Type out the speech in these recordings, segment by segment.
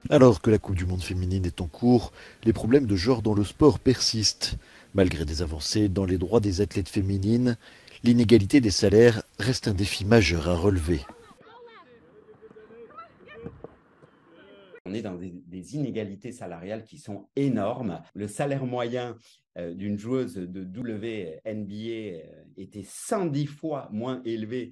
Alors que la Coupe du monde féminine est en cours, les problèmes de genre dans le sport persistent. Malgré des avancées dans les droits des athlètes féminines, l'inégalité des salaires reste un défi majeur à relever. On est dans des inégalités salariales qui sont énormes. Le salaire moyen d'une joueuse de WNBA était 110 fois moins élevé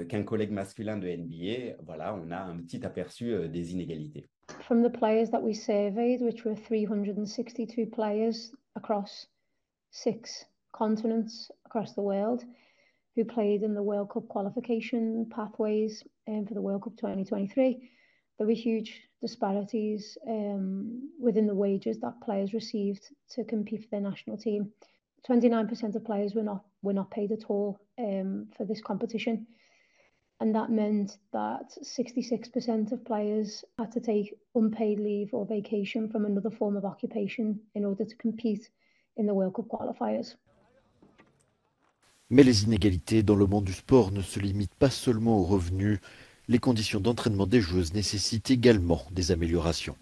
qu'un collègue masculin de NBA. Voilà, on a un petit aperçu des inégalités. From the players that we surveyed, which were 362 players across 6 continents across the world, who played in the World Cup qualification pathways for the World Cup 2023, there were huge disparities within the wages that players received to compete for their national team. 29% of players were not paid at all for this competition, and that meant that 66% of players had to take unpaid leave or vacation from another form of occupation in order to compete in the World Cup qualifiers. Mais les inégalités dans le monde du sport ne se limitent pas seulement aux revenus. Les conditions d'entraînement des joueuses nécessitent également des améliorations.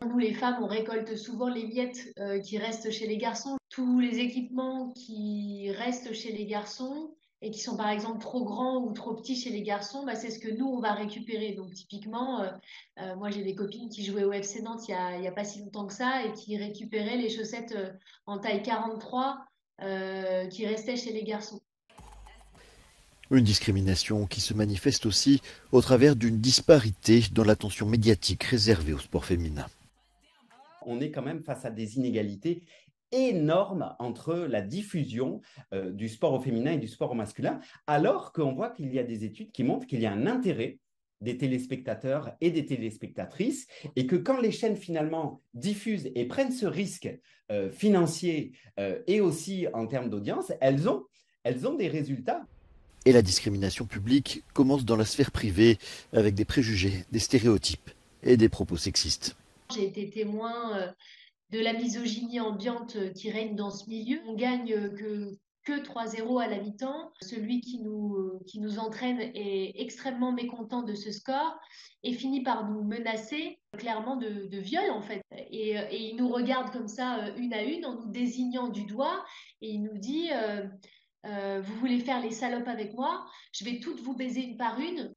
Nous, les femmes, on récolte souvent les miettes qui restent chez les garçons. Tous les équipements qui restent chez les garçons et qui sont par exemple trop grands ou trop petits chez les garçons, bah, c'est ce que nous, on va récupérer. Donc typiquement, moi j'ai des copines qui jouaient au FC Nantes il y a pas si longtemps que ça et qui récupéraient les chaussettes en taille 43 qui restaient chez les garçons. Une discrimination qui se manifeste aussi au travers d'une disparité dans l'attention médiatique réservée au sport féminin. On est quand même face à des inégalités énormes entre la diffusion du sport au féminin et du sport au masculin, alors qu'on voit qu'il y a des études qui montrent qu'il y a un intérêt des téléspectateurs et des téléspectatrices, et que quand les chaînes finalement diffusent et prennent ce risque financier et aussi en termes d'audience, elles ont des résultats. Et la discrimination publique commence dans la sphère privée avec des préjugés, des stéréotypes et des propos sexistes. J'ai été témoin de la misogynie ambiante qui règne dans ce milieu. On gagne que 3-0 à la mi-temps. Celui qui nous entraîne est extrêmement mécontent de ce score et finit par nous menacer clairement de viol en fait. Et il nous regarde comme ça une à une en nous désignant du doigt et il nous dit vous voulez faire les salopes avec moi, je vais toutes vous baiser une par une.